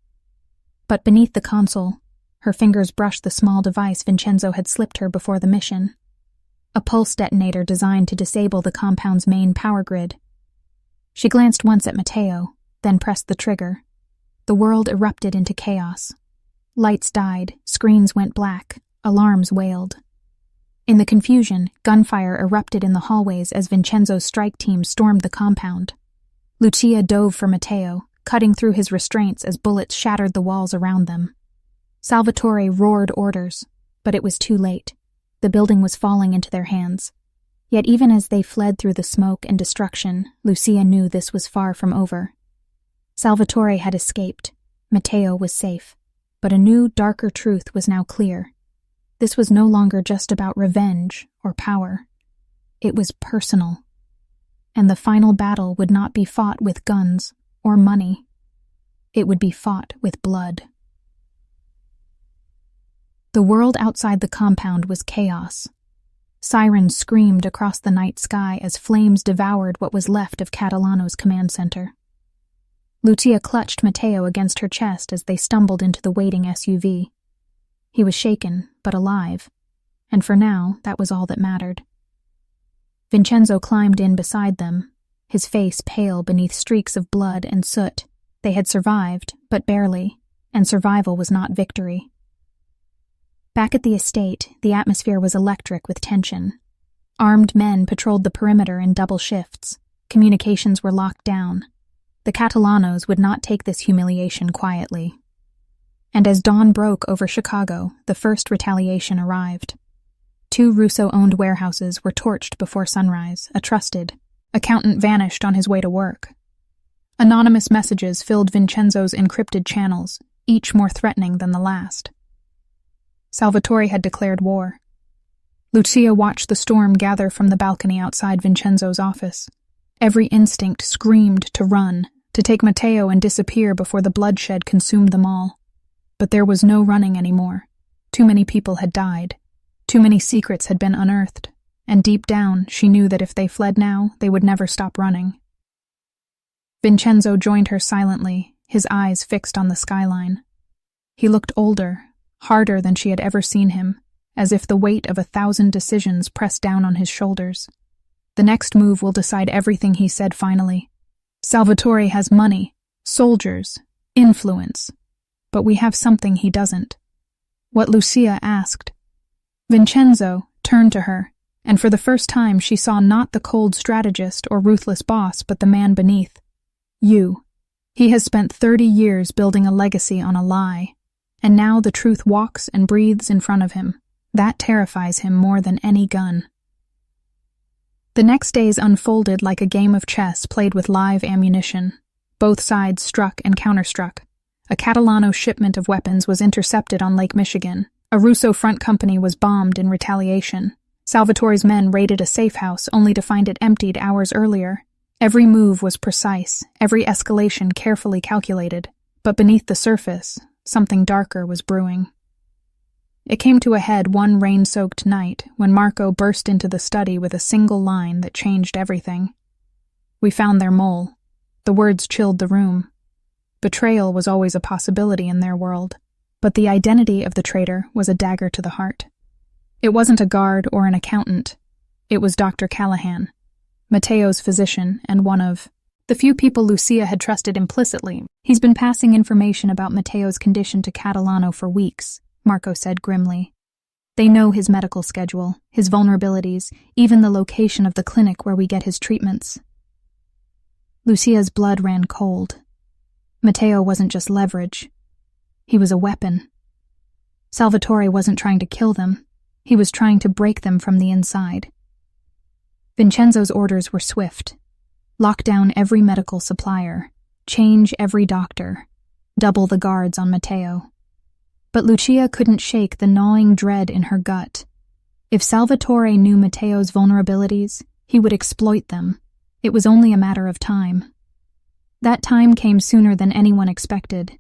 But beneath the console, her fingers brushed the small device Vincenzo had slipped her before the mission. A pulse detonator designed to disable the compound's main power grid. She glanced once at Matteo, then pressed the trigger. The world erupted into chaos. Lights died, screens went black, alarms wailed. In the confusion, gunfire erupted in the hallways as Vincenzo's strike team stormed the compound. Lucia dove for Matteo, cutting through his restraints as bullets shattered the walls around them. Salvatore roared orders, but it was too late. The building was falling into their hands. Yet even as they fled through the smoke and destruction, Lucia knew this was far from over. Salvatore had escaped. Matteo was safe. But a new, darker truth was now clear. This was no longer just about revenge or power. It was personal. And the final battle would not be fought with guns or money. It would be fought with blood. The world outside the compound was chaos. Sirens screamed across the night sky as flames devoured what was left of Catalano's command center. Lucia clutched Matteo against her chest as they stumbled into the waiting SUV. He was shaken, but alive, and for now, that was all that mattered. Vincenzo climbed in beside them, his face pale beneath streaks of blood and soot. They had survived, but barely, and survival was not victory. Back at the estate, the atmosphere was electric with tension. Armed men patrolled the perimeter in double shifts. Communications were locked down. The Catalanos would not take this humiliation quietly. And as dawn broke over Chicago, the first retaliation arrived. 2 Russo-owned warehouses were torched before sunrise. A trusted accountant vanished on his way to work. Anonymous messages filled Vincenzo's encrypted channels, each more threatening than the last. Salvatore had declared war. Lucia watched the storm gather from the balcony outside Vincenzo's office. Every instinct screamed to run, to take Matteo and disappear before the bloodshed consumed them all. But there was no running anymore. Too many people had died. Too many secrets had been unearthed, and deep down she knew that if they fled now, they would never stop running. Vincenzo joined her silently, his eyes fixed on the skyline. He looked older, harder than she had ever seen him, as if the weight of 1,000 decisions pressed down on his shoulders. The next move will decide everything, he said finally. Salvatore has money, soldiers, influence, but we have something he doesn't. What Lucia asked. Vincenzo turned to her, and for the first time she saw not the cold strategist or ruthless boss, but the man beneath. You. He has spent 30 years building a legacy on a lie, and now the truth walks and breathes in front of him. That terrifies him more than any gun. The next days unfolded like a game of chess played with live ammunition. Both sides struck and counterstruck. A Catalano shipment of weapons was intercepted on Lake Michigan. A Russo front company was bombed in retaliation. Salvatore's men raided a safe house only to find it emptied hours earlier. Every move was precise, every escalation carefully calculated. But beneath the surface, something darker was brewing. It came to a head one rain-soaked night when Marco burst into the study with a single line that changed everything. We found their mole. The words chilled the room. Betrayal was always a possibility in their world, but the identity of the traitor was a dagger to the heart. It wasn't a guard or an accountant. It was Dr. Callahan, Matteo's physician and one of the few people Lucia had trusted implicitly. He's been passing information about Matteo's condition to Catalano for weeks, Marco said grimly. They know his medical schedule, his vulnerabilities, even the location of the clinic where we get his treatments. Lucia's blood ran cold. Matteo wasn't just leverage. He was a weapon. Salvatore wasn't trying to kill them. He was trying to break them from the inside. Vincenzo's orders were swift. Lock down every medical supplier. Change every doctor. Double the guards on Matteo. But Lucia couldn't shake the gnawing dread in her gut. If Salvatore knew Matteo's vulnerabilities, he would exploit them. It was only a matter of time. That time came sooner than anyone expected.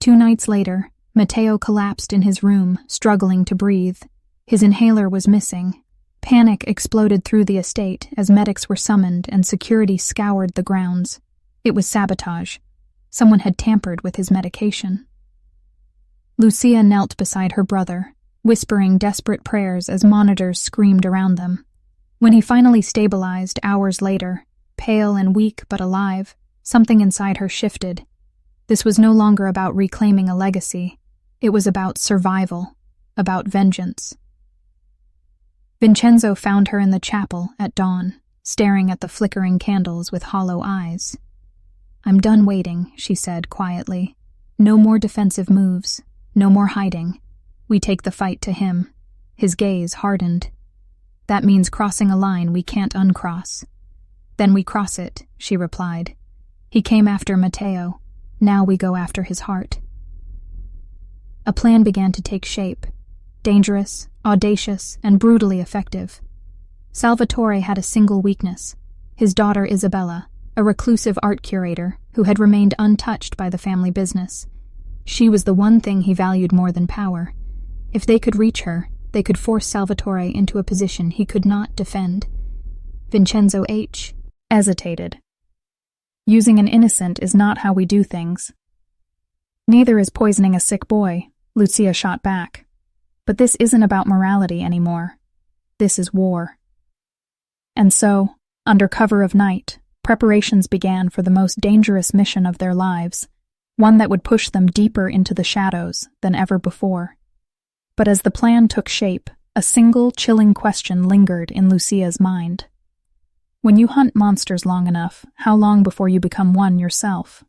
2 nights later, Matteo collapsed in his room, struggling to breathe. His inhaler was missing. Panic exploded through the estate as medics were summoned and security scoured the grounds. It was sabotage. Someone had tampered with his medication. Lucia knelt beside her brother, whispering desperate prayers as monitors screamed around them. When he finally stabilized hours later, pale and weak but alive, something inside her shifted. This was no longer about reclaiming a legacy. It was about survival, about vengeance. Vincenzo found her in the chapel at dawn, staring at the flickering candles with hollow eyes. "I'm done waiting," she said quietly. "No more defensive moves. No more hiding. We take the fight to him." His gaze hardened. "That means crossing a line we can't uncross." "Then we cross it," she replied. "He came after Matteo. Now we go after his heart." A plan began to take shape. Dangerous, audacious, and brutally effective. Salvatore had a single weakness: his daughter Isabella, a reclusive art curator who had remained untouched by the family business. She was the one thing he valued more than power. If they could reach her, they could force Salvatore into a position he could not defend. Vincenzo H. hesitated. Using an innocent is not how we do things. Neither is poisoning a sick boy, Lucia shot back. But this isn't about morality anymore. This is war. And so, under cover of night, preparations began for the most dangerous mission of their lives, one that would push them deeper into the shadows than ever before. But as the plan took shape, a single chilling question lingered in Lucia's mind. When you hunt monsters long enough, how long before you become one yourself?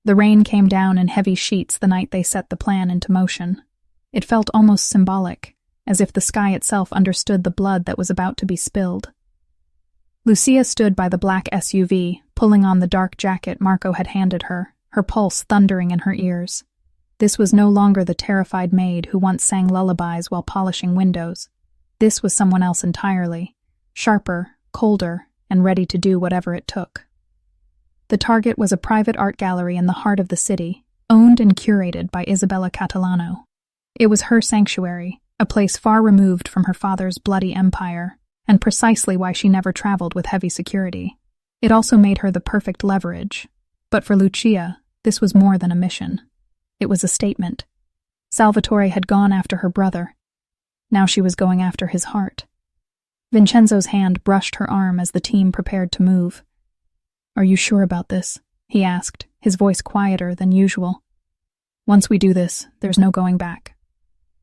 The rain came down in heavy sheets the night they set the plan into motion. It felt almost symbolic, as if the sky itself understood the blood that was about to be spilled. Lucia stood by the black SUV, pulling on the dark jacket Marco had handed her, her pulse thundering in her ears. This was no longer the terrified maid who once sang lullabies while polishing windows. This was someone else entirely, sharper, colder, and ready to do whatever it took. The target was a private art gallery in the heart of the city, owned and curated by Isabella Catalano. It was her sanctuary, a place far removed from her father's bloody empire, and precisely why she never traveled with heavy security. It also made her the perfect leverage. But for Lucia, this was more than a mission. It was a statement. Salvatore had gone after her brother. Now she was going after his heart. Vincenzo's hand brushed her arm as the team prepared to move. "Are you sure about this?" he asked, his voice quieter than usual. "Once we do this, there's no going back."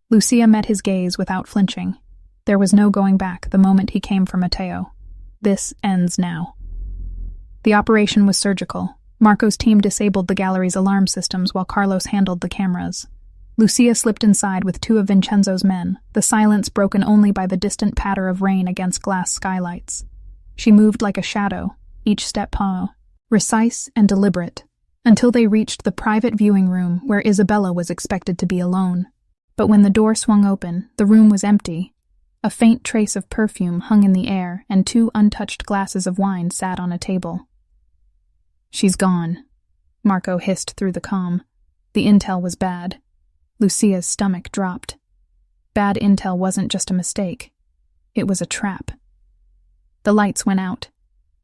Lucia met his gaze without flinching. There was no going back the moment he came for Matteo. This ends now. The operation was surgical. Marco's team disabled the gallery's alarm systems while Carlos handled the cameras. Lucia slipped inside with two of Vincenzo's men, the silence broken only by the distant patter of rain against glass skylights. She moved like a shadow, each step precise and deliberate, until they reached the private viewing room where Isabella was expected to be alone. But when the door swung open, the room was empty. A faint trace of perfume hung in the air, and two untouched glasses of wine sat on a table. "She's gone," Marco hissed through the comm. The intel was bad. Lucia's stomach dropped. Bad intel wasn't just a mistake. It was a trap. The lights went out.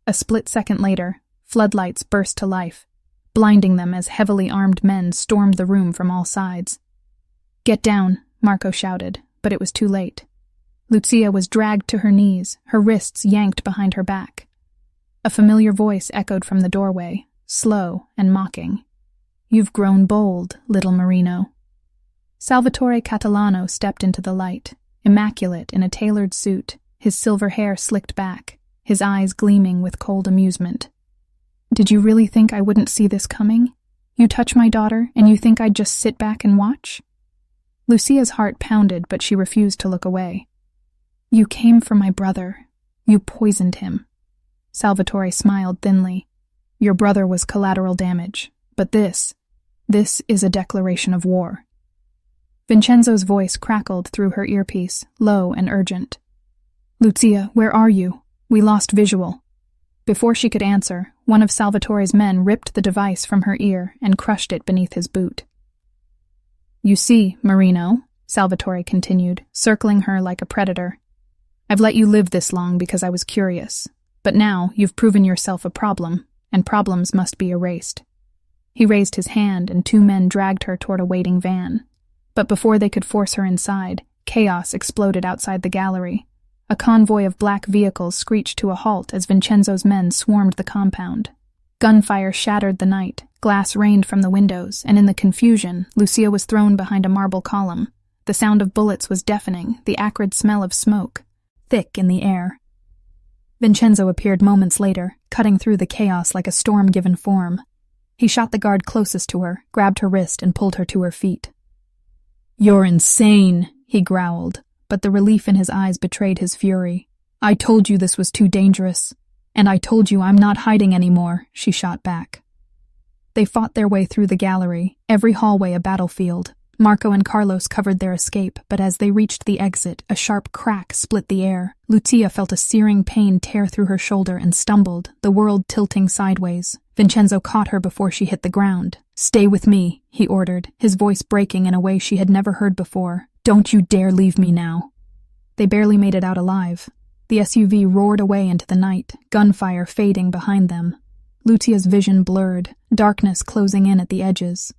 A split second later, floodlights burst to life, blinding them as heavily armed men stormed the room from all sides. "Get down," Marco shouted, but it was too late. Lucia was dragged to her knees, her wrists yanked behind her back. A familiar voice echoed from the doorway, slow and mocking. "You've grown bold, little Marino." Salvatore Catalano stepped into the light, immaculate in a tailored suit, his silver hair slicked back, his eyes gleaming with cold amusement. "Did you really think I wouldn't see this coming? You touch my daughter, and you think I'd just sit back and watch?" Lucia's heart pounded, but she refused to look away. "You came for my brother. You poisoned him." Salvatore smiled thinly. "Your brother was collateral damage, but this is a declaration of war." Vincenzo's voice crackled through her earpiece, low and urgent. "Lucia, where are you? We lost visual." Before she could answer, one of Salvatore's men ripped the device from her ear and crushed it beneath his boot. "You see, Marino," Salvatore continued, circling her like a predator, "I've let you live this long because I was curious, but now you've proven yourself a problem, and problems must be erased." He raised his hand and two men dragged her toward a waiting van. But before they could force her inside, chaos exploded outside the gallery. A convoy of black vehicles screeched to a halt as Vincenzo's men swarmed the compound. Gunfire shattered the night, glass rained from the windows, and in the confusion, Lucia was thrown behind a marble column. The sound of bullets was deafening, the acrid smell of smoke thick in the air. Vincenzo appeared moments later, cutting through the chaos like a storm given form. He shot the guard closest to her, grabbed her wrist, and pulled her to her feet. "You're insane," he growled, but the relief in his eyes betrayed his fury. "I told you this was too dangerous. And I told you I'm not hiding anymore," she shot back. They fought their way through the gallery, every hallway a battlefield, Marco and Carlos covered their escape, but as they reached the exit, a sharp crack split the air. Lucia felt a searing pain tear through her shoulder and stumbled, the world tilting sideways. Vincenzo caught her before she hit the ground. "Stay with me," he ordered, his voice breaking in a way she had never heard before. "Don't you dare leave me now." They barely made it out alive. The SUV roared away into the night, gunfire fading behind them. Lucia's vision blurred, darkness closing in at the edges.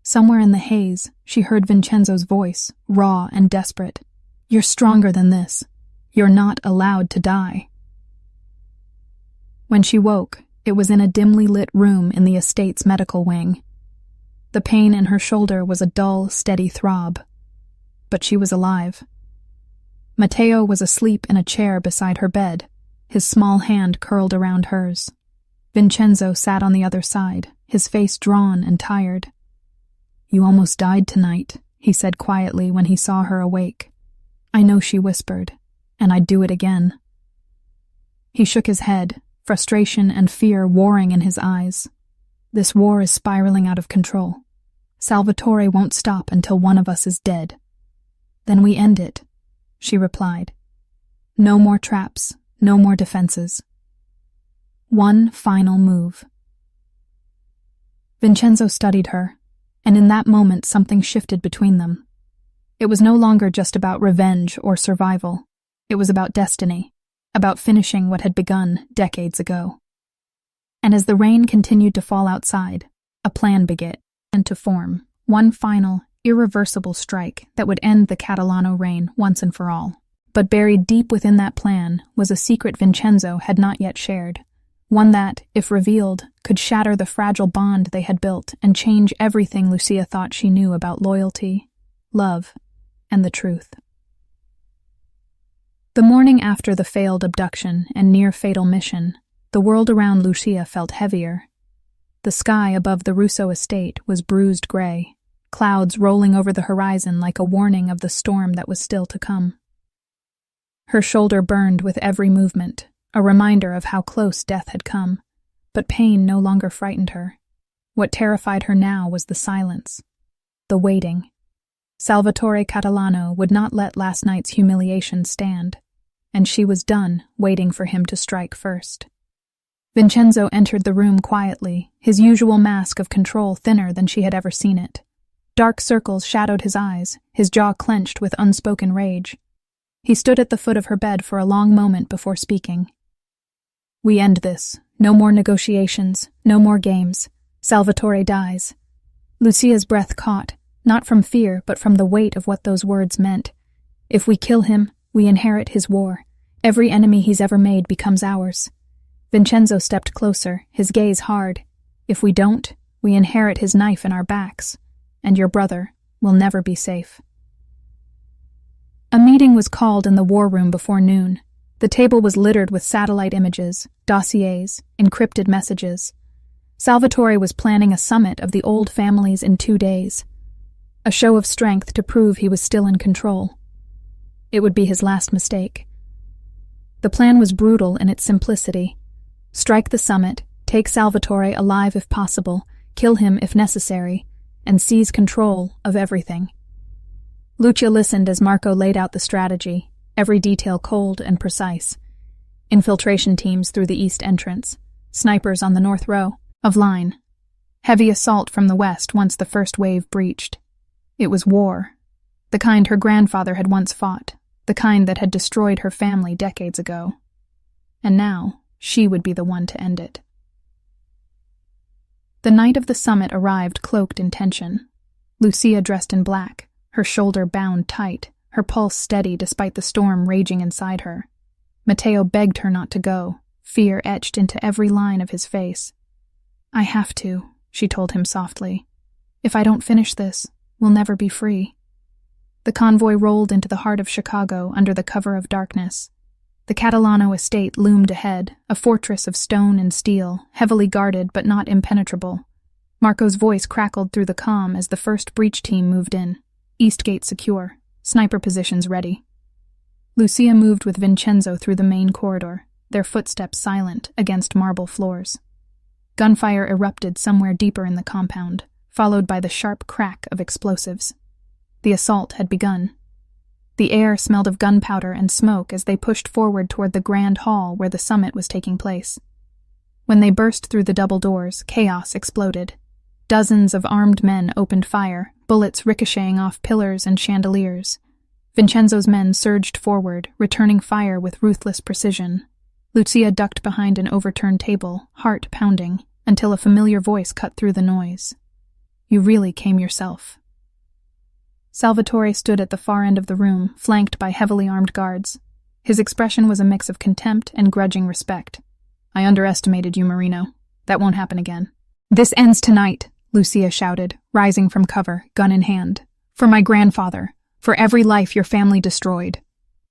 Somewhere in the haze, she heard Vincenzo's voice, raw and desperate. "You're stronger than this. You're not allowed to die." When she woke, it was in a dimly lit room in the estate's medical wing. The pain in her shoulder was a dull, steady throb. But she was alive. Matteo was asleep in a chair beside her bed, his small hand curled around hers. Vincenzo sat on the other side, his face drawn and tired. "You almost died tonight," he said quietly when he saw her awake. "I know," she whispered, "and I'd do it again." He shook his head, frustration and fear warring in his eyes. "This war is spiraling out of control. Salvatore won't stop until one of us is dead." "Then we end it," she replied. "No more traps, no more defenses. One final move." Vincenzo studied her, and in that moment something shifted between them. It was no longer just about revenge or survival. It was about destiny, about finishing what had begun decades ago. And as the rain continued to fall outside, a plan began to form, one final, irreversible strike that would end the Catalano reign once and for all. But buried deep within that plan was a secret Vincenzo had not yet shared. One that, if revealed, could shatter the fragile bond they had built and change everything Lucia thought she knew about loyalty, love, and the truth. The morning after the failed abduction and near-fatal mission, the world around Lucia felt heavier. The sky above the Russo estate was bruised gray, clouds rolling over the horizon like a warning of the storm that was still to come. Her shoulder burned with every movement, a reminder of how close death had come, but pain no longer frightened her. What terrified her now was the silence, the waiting. Salvatore Catalano would not let last night's humiliation stand, and she was done waiting for him to strike first. Vincenzo entered the room quietly, his usual mask of control thinner than she had ever seen it. Dark circles shadowed his eyes, his jaw clenched with unspoken rage. He stood at the foot of her bed for a long moment before speaking. "We end this. No more negotiations, no more games. Salvatore dies." Lucia's breath caught, not from fear but from the weight of what those words meant. If we kill him, we inherit his war. Every enemy he's ever made becomes ours. Vincenzo stepped closer, his gaze hard. If we don't, we inherit his knife in our backs, and your brother will never be safe. A meeting was called in the war room before noon. The table was littered with satellite images, dossiers, encrypted messages. Salvatore was planning a summit of the old families in 2 days, a show of strength to prove he was still in control. It would be his last mistake. The plan was brutal in its simplicity. Strike the summit, take Salvatore alive if possible, kill him if necessary, and seize control of everything. Lucia listened as Marco laid out the strategy, every detail cold and precise. Infiltration teams through the east entrance, snipers on the north row of line, heavy assault from the west once the first wave breached. It was war, the kind her grandfather had once fought, the kind that had destroyed her family decades ago. And now, she would be the one to end it. The night of the summit arrived cloaked in tension. Lucia dressed in black, her shoulder bound tight, her pulse steady despite the storm raging inside her. Matteo begged her not to go, fear etched into every line of his face. "I have to," she told him softly. "If I don't finish this, we'll never be free." The convoy rolled into the heart of Chicago under the cover of darkness. The Catalano estate loomed ahead, a fortress of stone and steel, heavily guarded but not impenetrable. Marco's voice crackled through the comm as the first breach team moved in. East gate secure, sniper positions ready. Lucia moved with Vincenzo through the main corridor, their footsteps silent against marble floors. Gunfire erupted somewhere deeper in the compound, followed by the sharp crack of explosives. The assault had begun. The air smelled of gunpowder and smoke as they pushed forward toward the grand hall where the summit was taking place. When they burst through the double doors, chaos exploded. Dozens of armed men opened fire, bullets ricocheting off pillars and chandeliers. Vincenzo's men surged forward, returning fire with ruthless precision. Lucia ducked behind an overturned table, heart pounding, until a familiar voice cut through the noise. "You really came yourself." Salvatore stood at the far end of the room, flanked by heavily armed guards. His expression was a mix of contempt and grudging respect. "I underestimated you, Marino. That won't happen again." "This ends tonight," Lucia shouted, rising from cover, gun in hand. "For my grandfather. For every life your family destroyed."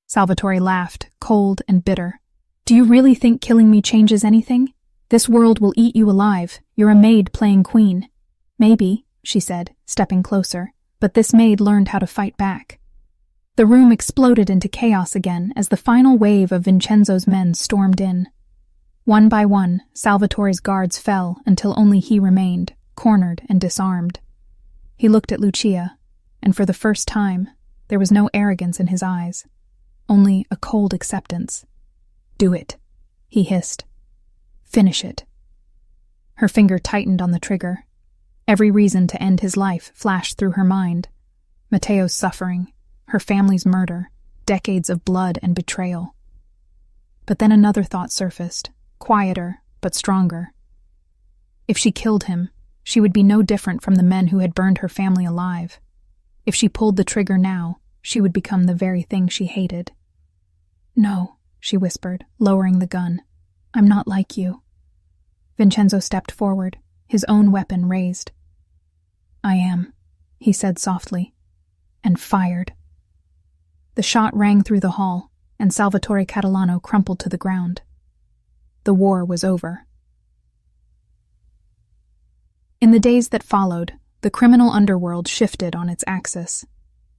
Salvatore laughed, cold and bitter. "Do you really think killing me changes anything? This world will eat you alive. You're a maid playing queen." "Maybe," she said, stepping closer, but this maid learned how to fight back. The room exploded into chaos again as the final wave of Vincenzo's men stormed in. One by one, Salvatore's guards fell until only he remained, cornered and disarmed. He looked at Lucia, and for the first time, there was no arrogance in his eyes, only a cold acceptance. "Do it," he hissed. "Finish it." Her finger tightened on the trigger. Every reason to end his life flashed through her mind. Matteo's suffering, her family's murder, decades of blood and betrayal. But then another thought surfaced, quieter but stronger. If she killed him, she would be no different from the men who had burned her family alive. If she pulled the trigger now, she would become the very thing she hated. "No," she whispered, lowering the gun. "I'm not like you." Vincenzo stepped forward, his own weapon raised. "I am," he said softly, and fired. The shot rang through the hall, and Salvatore Catalano crumpled to the ground. The war was over. In the days that followed, the criminal underworld shifted on its axis.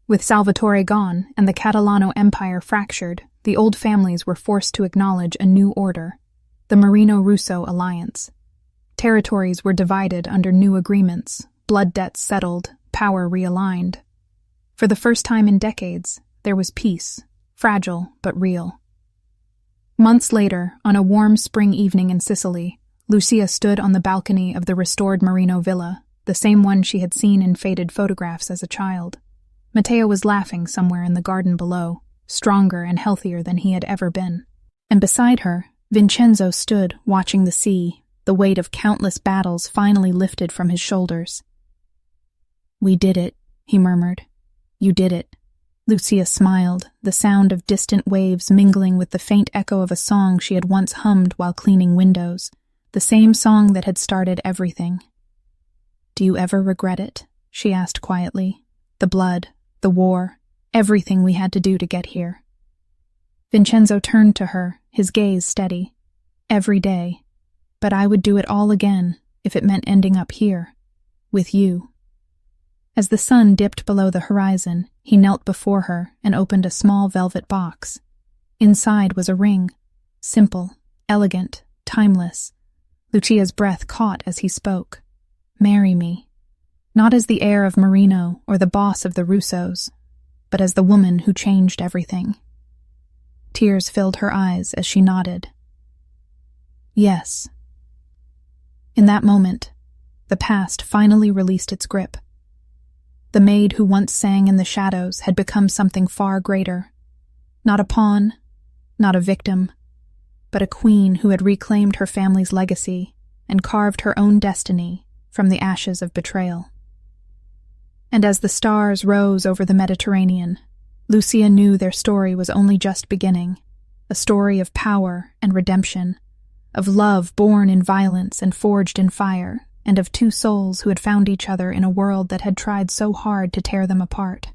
With Salvatore gone and the Catalano Empire fractured, the old families were forced to acknowledge a new order, the Marino-Russo alliance. Territories were divided under new agreements, blood debts settled, power realigned. For the first time in decades, there was peace, fragile but real. Months later, on a warm spring evening in Sicily, Lucia stood on the balcony of the restored Marino villa, the same one she had seen in faded photographs as a child. Matteo was laughing somewhere in the garden below, stronger and healthier than he had ever been. And beside her, Vincenzo stood watching the sea, the weight of countless battles finally lifted from his shoulders. "We did it," he murmured. "You did it." Lucia smiled, the sound of distant waves mingling with the faint echo of a song she had once hummed while cleaning windows, the same song that had started everything. "Do you ever regret it?" she asked quietly. "The blood, the war, everything we had to do to get here." Vincenzo turned to her, his gaze steady. "Every day. But I would do it all again if it meant ending up here, with you." As the sun dipped below the horizon, he knelt before her and opened a small velvet box. Inside was a ring, simple, elegant, timeless. Lucia's breath caught as he spoke. "Marry me." Not as the heir of Marino or the boss of the Russos, but as the woman who changed everything. Tears filled her eyes as she nodded. "Yes." In that moment, the past finally released its grip. The maid who once sang in the shadows had become something far greater. Not a pawn, not a victim, but a queen who had reclaimed her family's legacy and carved her own destiny from the ashes of betrayal. And as the stars rose over the Mediterranean, Lucia knew their story was only just beginning, a story of power and redemption, of love born in violence and forged in fire, and of two souls who had found each other in a world that had tried so hard to tear them apart.